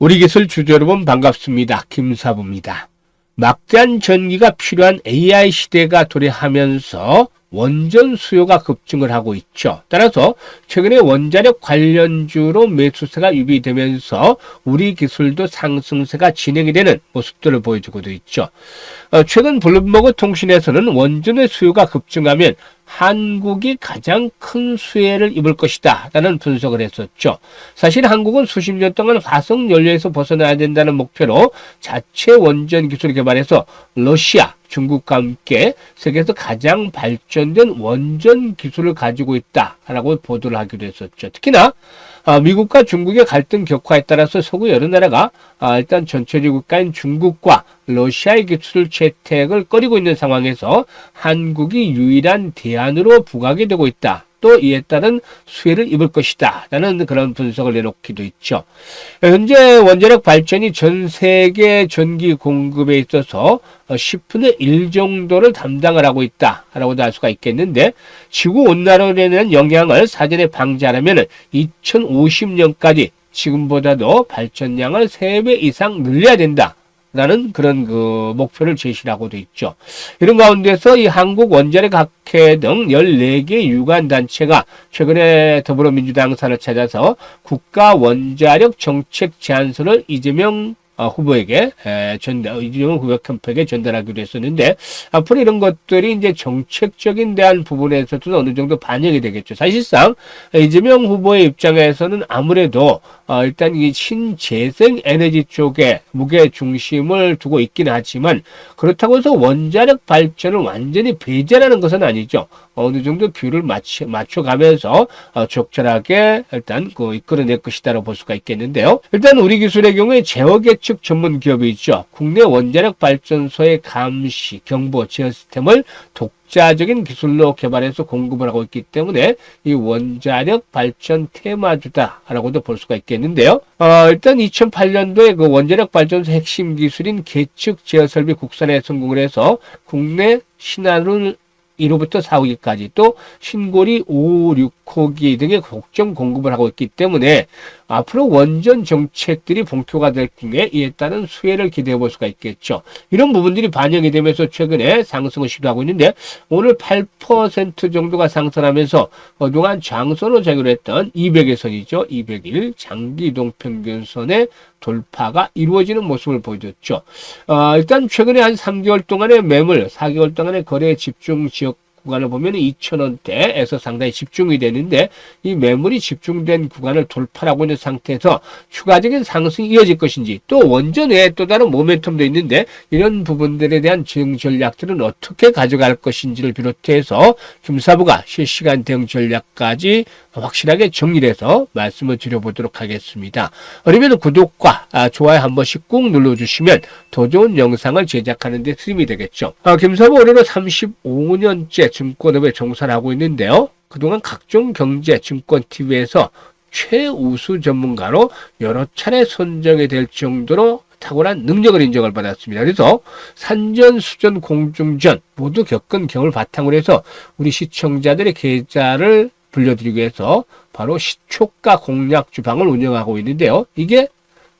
우리 기술 주주 여러분 반갑습니다. 김사부입니다. 막대한 전기가 필요한 AI 시대가 도래하면서 원전 수요가 급증을 하고 있죠. 따라서 최근에 원자력 관련주로 매수세가 유비되면서 우리 기술도 상승세가 진행이 되는 모습들을 보여주고도 있죠. 최근 블룸버그 통신에서는 원전의 수요가 급증하면 한국이 가장 큰 수혜를 입을 것이다 라는 분석을 했었죠. 사실 한국은 수십 년 동안 화석 연료에서 벗어나야 된다는 목표로 자체 원전 기술을 개발해서 러시아, 중국과 함께 세계에서 가장 발전된 원전 기술을 가지고 있다라고 보도를 하기도 했었죠. 특히나 미국과 중국의 갈등 격화에 따라서 서구 여러 나라가 일단 전체적 국가인 중국과 러시아의 기술 채택을 꺼리고 있는 상황에서 한국이 유일한 대안으로 부각이 되고 있다. 또 이에 따른 수혜를 입을 것이다 라는 그런 분석을 내놓기도 있죠. 현재 원자력 발전이 전 세계 전기 공급에 있어서 10분의 1 정도를 담당을 하고 있다라고도 할 수가 있겠는데, 지구온난화에 영향을 사전에 방지하려면 2050년까지 지금보다도 발전량을 3배 이상 늘려야 된다 라는 그런 목표를 제시하고도 있죠. 이런 가운데서 이 한국원자력학회 등 14개 유관단체가 최근에 더불어민주당 산을 찾아서 국가원자력 정책 제안서를 이재명 후보에게 이재명 후보 캠프에게 전달하기로 했었는데, 앞으로 이런 것들이 이제 정책적인 대한 부분에서도 어느 정도 반영이 되겠죠. 사실상 이재명 후보의 입장에서는 아무래도 일단 이 신재생 에너지 쪽에 무게 중심을 두고 있긴 하지만, 그렇다고 해서 원자력 발전을 완전히 배제하는 것은 아니죠. 어느 정도 뷰를 맞춰가면서 적절하게 일단 이끌어낼 것이다라고 볼 수가 있겠는데요. 일단 우리 기술의 경우에 제어계측 전문 기업이 있죠. 국내 원자력 발전소의 감시, 경보, 제어 시스템을 독자적인 기술로 개발해서 공급을 하고 있기 때문에 이 원자력 발전 테마주다라고도 볼 수가 있겠는데요. 일단 2008년도에 그 원자력 발전소 핵심 기술인 계측 제어 설비 국산에 성공을 해서 국내 신한울 1호부터 4호기까지 또 신고리 5, 6호기 등의 독점 공급을 하고 있기 때문에 앞으로 원전 정책들이 본격화 될 경우에 이에 따른 수혜를 기대해 볼 수가 있겠죠. 이런 부분들이 반영이 되면서 최근에 상승을 시도하고 있는데, 오늘 8% 정도가 상승하면서 그동안 장선으로 자기로했던 200의 선이죠. 200일 장기이동 평균선의 돌파가 이루어지는 모습을 보여줬죠. 일단 최근에 한 3개월 동안의 매물, 4개월 동안의 거래 집중 지역 구간을 보면 2,000원대에서 상당히 집중이 되는데, 이 매물이 집중된 구간을 돌파하고 있는 상태에서 추가적인 상승이 이어질 것인지, 또 원전 외에 또 다른 모멘텀도 있는데 이런 부분들에 대한 대응 전략들은 어떻게 가져갈 것인지를 비롯해서 김사부가 실시간 대응 전략까지 확실하게 정리를 해서 말씀을 드려보도록 하겠습니다. 그러면 구독과 좋아요 한 번씩 꾹 눌러주시면 더 좋은 영상을 제작하는 데 도움이 되겠죠. 김사부 올해로 35년째 증권업에 종사를 하고 있는데요. 그동안 각종 경제, 증권 TV에서 최우수 전문가로 여러 차례 선정이 될 정도로 탁월한 능력을 인정을 받았습니다. 그래서 산전, 수전, 공중전 모두 겪은 경험을 바탕으로 해서 우리 시청자들의 계좌를 불려드리기 위해서 바로 시초가 공략 주방을 운영하고 있는데요. 이게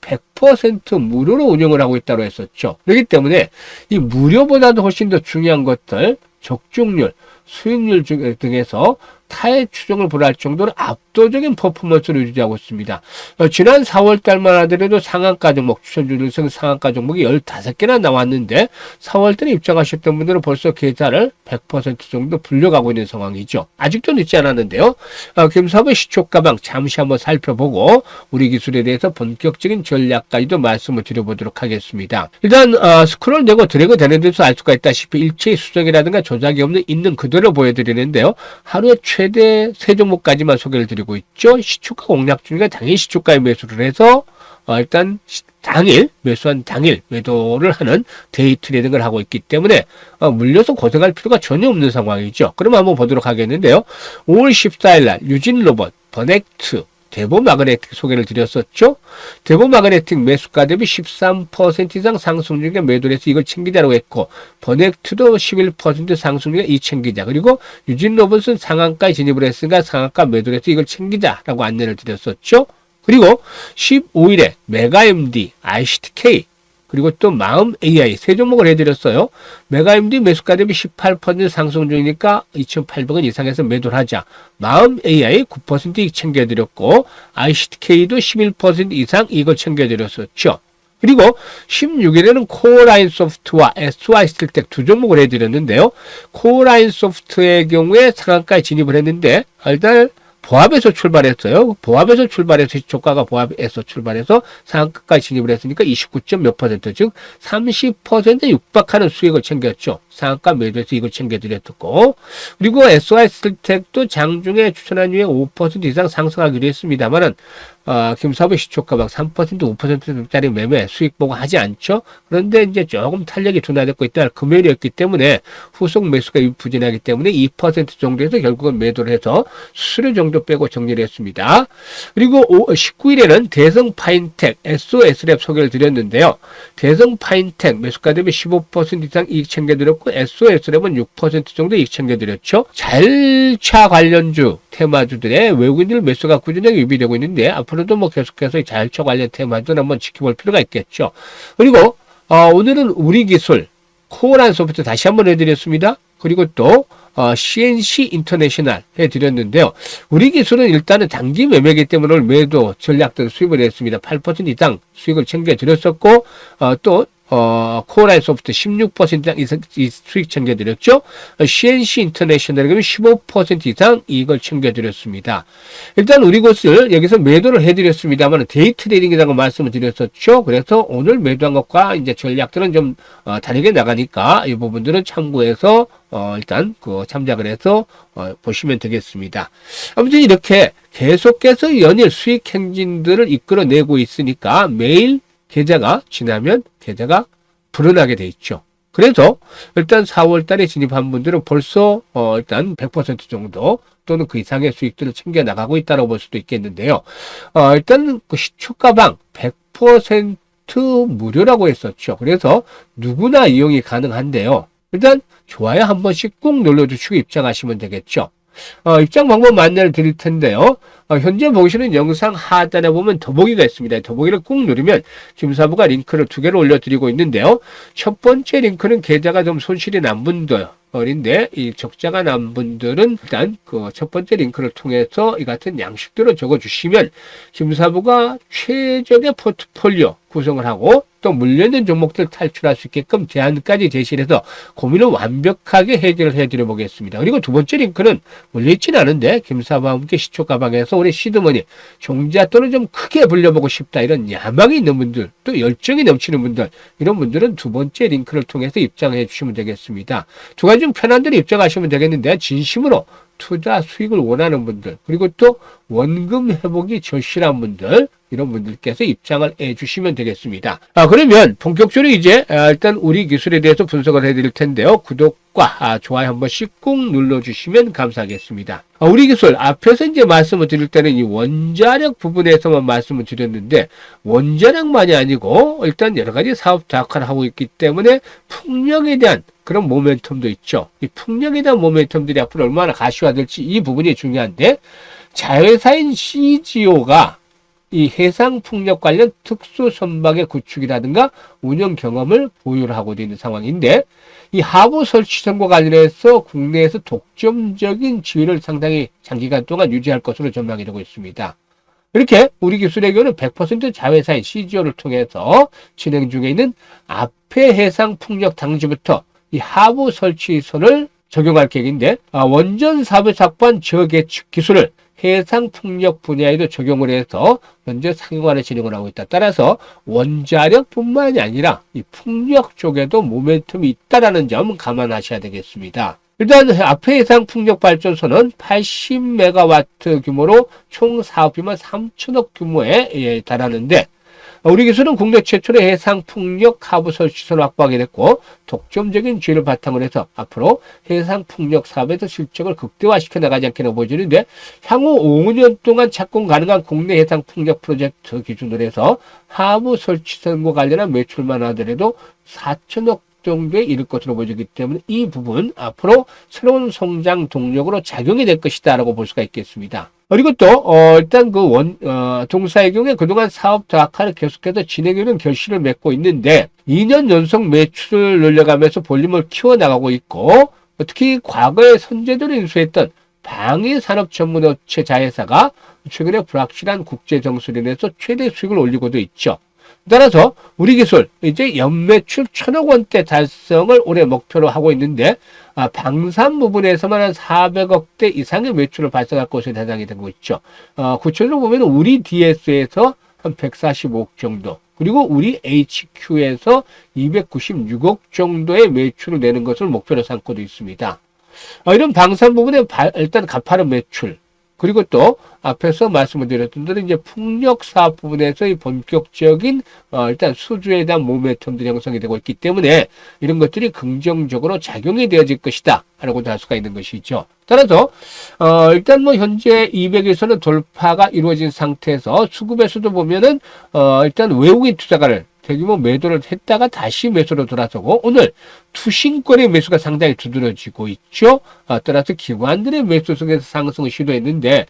100% 무료로 운영을 하고 있다고 했었죠. 그렇기 때문에 이 무료보다도 훨씬 더 중요한 것들, 적중률, 수익률 등에서 타의 추종을 불허할 정도로 압도적인 퍼포먼스를 유지하고 있습니다. 지난 4월 달만 하더라도 상한가 종목, 추천주들 등 상한가 종목이 15개나 나왔는데 4월 달에 입장하셨던 분들은 벌써 계좌를 100% 정도 불려가고 있는 상황이죠. 아직도 늦지 않았는데요. 김사부의 시초가방 잠시 한번 살펴보고 우리 기술에 대해서 본격적인 전략까지도 말씀을 드려보도록 하겠습니다. 일단 스크롤 되고 드래그 되는 데서 알 수가 있다시피 일체의 수정이라든가 조작이 없는 있는 그대로 보여드리는데요. 하루에 최대 3종목까지만 소개를 드리고 있죠. 시초가 공략 중에 당일 시초가에 매수를 해서 일단 당일 매수한 당일 매도를 하는 데이 트레이딩을 하고 있기 때문에 물려서 고생할 필요가 전혀 없는 상황이죠. 그럼 한번 보도록 하겠는데요. 5월 14일 날 유진로봇, 버넥트, 대보마그네틱 소개를 드렸었죠. 대보마그네틱 매수가 대비 13% 이상 상승 중에 매도를 해서 이걸 챙기자라고 했고, 버넥트도 11% 상승 중에 이 챙기자. 그리고 유진로봇은 상한가에 진입을 했으니까 상한가 매도를 해서 이걸 챙기자라고 안내를 드렸었죠. 그리고 15일에 메가MD, ICTK, 그리고 또 마음 AI 세 종목을 해드렸어요. 메가MD 매수가 대비 18% 상승 중이니까 2,800원 이상에서 매도를 하자. 마음 AI 9% 이익 챙겨드렸고 ICTK도 11% 이상 이걸 챙겨드렸었죠. 그리고 16일에는 코어라인 소프트와 SY스틸텍 두 종목을 해드렸는데요. 코어라인 소프트의 경우에 상한가에 진입을 했는데 일단 보합에서 출발했어요. 보합에서 출발해서 시초가가 보합에서 출발해서 상한가까지 진입을 했으니까 29점 몇 %, 즉 30%에 육박하는 수익을 챙겼죠. 상한가 매도해서 이걸 챙겨드렸고, 그리고 SY스틸텍도 장중에 추천한 이후에 5% 이상 상승하기로 했습니다만은 김사부 시초가 막 3%, 5%짜리 매매 수익 보고 하지 않죠. 그런데 이제 조금 탄력이 둔화되고 있다. 금요일이었기 때문에 후속 매수가 부진하기 때문에 2% 정도에서 결국은 매도를 해서 수수료 정도 빼고 정리를 했습니다. 그리고 19일에는 대성파인텍, SOS랩 소개를 드렸는데요. 대성파인텍 매수가 대비 15% 이상 이익 챙겨드렸고 SOS랩은 6% 정도 이익 챙겨드렸죠. 자율차 관련주, 테마주들의 외국인들 매수가 꾸준하게 유비되고 있는데 앞으로도 뭐 계속해서 자율차 관련 테마주는 한번 지켜볼 필요가 있겠죠. 그리고 오늘은 우리 기술 코어라인 소프트 다시 한번 해드렸습니다. 그리고 또 CNC 인터내셔널 해드렸는데요. 우리 기술은 일단은 단기 매매이기 때문에 오늘 매도 전략들 수입을 했습니다. 8% 이상 수익을 챙겨드렸었고 또 코어라인 소프트 16% 이상 수익 챙겨드렸죠. CNC 인터내셔널은 15% 이상 이익을 챙겨드렸습니다. 일단 우리 것을 여기서 매도를 해드렸습니다만 데이 트레이딩이라고 말씀을 드렸었죠. 그래서 오늘 매도한 것과 이제 전략들은 좀 다르게 나가니까 이 부분들은 참고해서 일단 참작을 해서 보시면 되겠습니다. 아무튼 이렇게 계속해서 연일 수익 행진들을 이끌어내고 있으니까 매일 계좌가 지나면 계좌가 불어나게 돼 있죠. 그래서 일단 4월 달에 진입한 분들은 벌써 일단 100% 정도 또는 그 이상의 수익들을 챙겨 나가고 있다고 볼 수도 있겠는데요. 일단 그 시초가방 100% 무료라고 했었죠. 그래서 누구나 이용이 가능한데요. 일단 좋아요 한 번씩 꾹 눌러주시고 입장하시면 되겠죠. 입장 방법 안내를 드릴 텐데요. 현재 보시는 영상 하단에 보면 더보기가 있습니다. 더보기를 꾹 누르면 김사부가 링크를 2개를 올려드리고 있는데요. 첫 번째 링크는 계좌가 좀 손실이 난 분들인데 이 적자가 난 분들은 일단 그 첫 번째 링크를 통해서 이 같은 양식들을 적어주시면 김사부가 최적의 포트폴리오 구성을 하고 또 물려있는 종목들 탈출할 수 있게끔 대안까지 제시를 해서 고민을 완벽하게 해결을 해드려 보겠습니다. 그리고 두 번째 링크는 물려있지는 않은데 김사부와 함께 시초가방에서 우리 시드머니 종자 또는 좀 크게 불려보고 싶다 이런 야망이 있는 분들 또 열정이 넘치는 분들 이런 분들은 두 번째 링크를 통해서 입장해 주시면 되겠습니다. 두 가지 좀 편한 대로 입장하시면 되겠는데 진심으로 투자 수익을 원하는 분들 그리고 또 원금 회복이 절실한 분들 이런 분들께서 입장을 해주시면 되겠습니다. 그러면 본격적으로 이제 일단 우리 기술에 대해서 분석을 해드릴 텐데요. 구독과 좋아요 한 번씩 꾹 눌러주시면 감사하겠습니다. 우리 기술 앞에서 이제 말씀을 드릴 때는 이 원자력 부분에서만 말씀을 드렸는데 원자력만이 아니고 일단 여러 가지 사업 다각화를 하고 있기 때문에 풍력에 대한 그런 모멘텀도 있죠. 이 풍력에 대한 모멘텀들이 앞으로 얼마나 가시화될지 이 부분이 중요한데 자회사인 CGO가 이 해상풍력 관련 특수 선박의 구축이라든가 운영 경험을 보유를 하고 있는 상황인데 이 하부 설치선과 관련해서 국내에서 독점적인 지위를 상당히 장기간 동안 유지할 것으로 전망이 되고 있습니다. 이렇게 우리 기술의 경우는 100% 자회사인 CGO를 통해서 진행 중에 있는 앞에 해상풍력 당시부터 이 하부 설치선을 적용할 계획인데 원전 사업에서 확보한 저계측 기술을 해상 풍력 분야에도 적용을 해서 현재 상용화를 진행을 하고 있다. 따라서 원자력뿐만이 아니라 이 풍력 쪽에도 모멘텀이 있다라는 점 감안하셔야 되겠습니다. 일단 앞에 해상 풍력 발전소는 80메가와트 규모로 총 사업비만 3천억 규모에 달하는데 우리 기술은 국내 최초의 해상풍력 하부 설치선을 확보하게 됐고 독점적인 지위를 바탕으로 해서 앞으로 해상풍력 사업에서 실적을 극대화시켜 나가지 않겠나 보여지는데 향후 5년 동안 착공 가능한 국내 해상풍력 프로젝트 기준으로 해서 하부 설치선과 관련한 매출만 하더라도 4천억 정도에 이를 것으로 보여지기 때문에 이 부분 앞으로 새로운 성장 동력으로 작용이 될 것이다 라고 볼 수가 있겠습니다. 그리고 또 일단 동사의 경우에 그동안 사업 다각화를 계속해서 진행하는 결실을 맺고 있는데 2년 연속 매출을 늘려가면서 볼륨을 키워나가고 있고 특히 과거에 선제도를 인수했던 방위산업 전문업체 자회사가 최근에 불확실한 국제 정수로 인해서 최대 수익을 올리고도 있죠. 따라서 우리 기술 이제 연매출 1,000억 원대 달성을 올해 목표로 하고 있는데 방산 부분에서만 한 400억대 이상의 매출을 발생할 것으로 예상이 되고 있죠. 구체적으로 보면 우리 DS에서 한 145억 정도 그리고 우리 HQ에서 296억 정도의 매출을 내는 것을 목표로 삼고도 있습니다. 이런 방산 부분에 일단 가파른 매출 그리고 또 앞에서 말씀을 드렸던 대로 이제 풍력 사업 부분에서의 본격적인 일단 수주에 대한 모멘텀들이 형성이 되고 있기 때문에 이런 것들이 긍정적으로 작용이 되어질 것이다 라고도 할 수가 있는 것이죠. 따라서 일단 현재 200에서는 돌파가 이루어진 상태에서 수급에서도 보면은 일단 외국인 투자가를 대규모 매도를 했다가 다시 매수로 돌아서고 오늘 투신권의 매수가 상당히 두드러지고 있죠. 따라서 기관들의 매수 속에서 상승을 시도했는데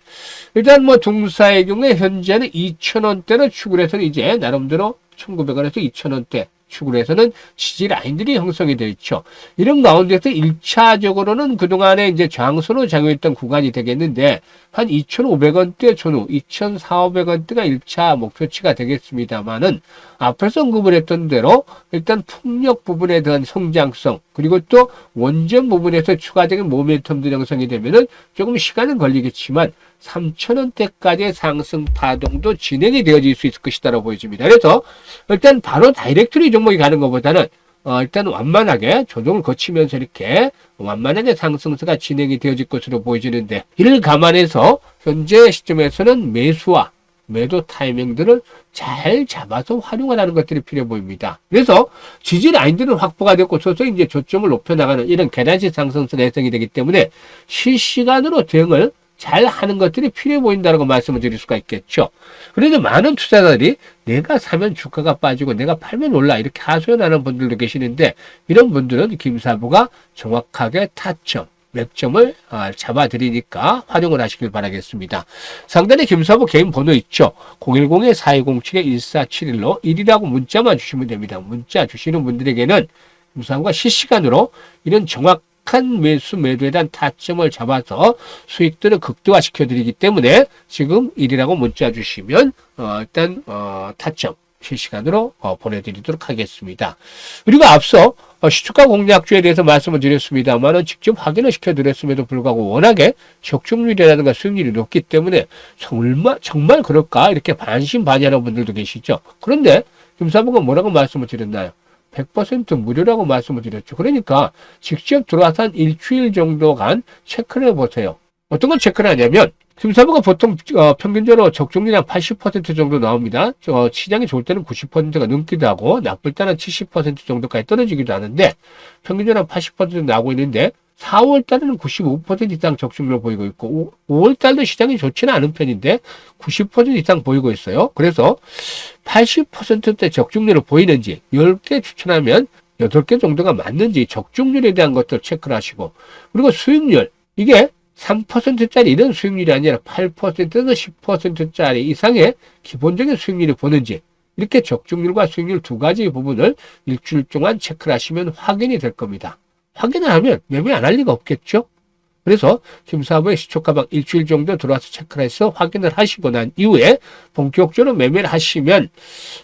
일단 동사의 경우에 현재는 2,000원대를 추구를 해서 이제 나름대로 1,900원에서 2,000원대 축으로 해서는 지지 라인들이 형성이 되어 있죠. 이런 가운데서 1차적으로는 그동안에 이제 저항선으로 작용했던 구간이 되겠는데 한 2,500원대 전후 2,400~500원대가 1차 목표치가 되겠습니다만은 앞에서 언급을 했던 대로 일단 풍력 부분에 대한 성장성 그리고 또 원전 부분에서 추가적인 모멘텀들 형성이 되면은 조금 시간은 걸리겠지만 3,000원대까지의 상승 파동도 진행이 되어질 수 있을 것이다라고 보여집니다. 그래서 일단 바로 다이렉트리 종목이 가는 것보다는 일단 완만하게 조정을 거치면서 이렇게 완만하게 상승세가 진행이 되어질 것으로 보여지는데 이를 감안해서 현재 시점에서는 매수와 매도 타이밍들을 잘 잡아서 활용을 하는 것들이 필요해 보입니다. 그래서 지지 라인들은 확보가 됐고 서서히 이제 저점을 높여나가는 이런 계단식 상승세가 예상이 되기 때문에 실시간으로 대응을 잘 하는 것들이 필요해 보인다고 말씀을 드릴 수가 있겠죠. 그런데 많은 투자자들이 내가 사면 주가가 빠지고 내가 팔면 올라 이렇게 하소연하는 분들도 계시는데 이런 분들은 김사부가 정확하게 타점, 맥점을 잡아드리니까 활용을 하시길 바라겠습니다. 상단에 김사부 개인 번호 있죠. 010-4207-1471로 1이라고 문자만 주시면 됩니다. 문자 주시는 분들에게는 김사부가 실시간으로 이런 정확한 매수 매도에 대한 타점을 잡아서 수익들을 극대화시켜 드리기 때문에 지금 1이라고 문자 주시면 일단 타점 실시간으로 보내드리도록 하겠습니다. 그리고 앞서 시초가 공략주에 대해서 말씀을 드렸습니다만 직접 확인을 시켜드렸음에도 불구하고 워낙에 적중률이라든가 수익률이 높기 때문에 정말 그럴까 이렇게 반신반의하는 분들도 계시죠. 그런데 김사부가 뭐라고 말씀을 드렸나요? 100% 무료라고 말씀을 드렸죠. 그러니까 직접 들어와서 한 일주일 정도간 체크를 해보세요. 어떤 걸 체크를 하냐면 김사부가 보통 평균적으로 적중률이 한 80% 정도 나옵니다. 시장이 좋을 때는 90%가 넘기도 하고 나쁠 때는 70% 정도까지 떨어지기도 하는데 평균적으로 한 80% 나오고 있는데 4월 달에는 95% 이상 적중률을 보이고 있고 5월 달도 시장이 좋지는 않은 편인데 90% 이상 보이고 있어요. 그래서 80%대 적중률을 보이는지 10개 추천하면 8개 정도가 맞는지 적중률에 대한 것들 체크를 하시고 그리고 수익률 이게 3%짜리 이런 수익률이 아니라 8%에서 10%짜리 이상의 기본적인 수익률을 보는지 이렇게 적중률과 수익률 두 가지 부분을 일주일 동안 체크를 하시면 확인이 될 겁니다. 확인을 하면 매매 안 할 리가 없겠죠? 그래서 김사부의 시초가방 일주일 정도 들어와서 체크를 해서 확인을 하시고 난 이후에 본격적으로 매매를 하시면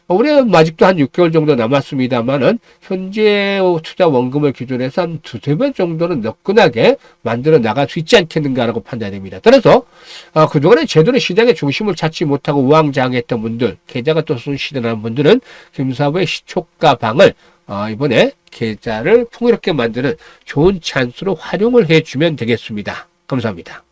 올해 아직도 한 6개월 정도 남았습니다만은 현재 투자 원금을 기준으로 해서 한 2~3배 정도는 너끈하게 만들어 나갈 수 있지 않겠는가라고 판단됩니다. 따라서 그동안에 제대로 시장의 중심을 찾지 못하고 우왕좌왕했던 분들, 계좌가 또 손실하는 분들은 김사부의 시초가방을 이번에 계좌를 풍요롭게 만드는 좋은 찬스로 활용을 해주면 되겠습니다. 감사합니다.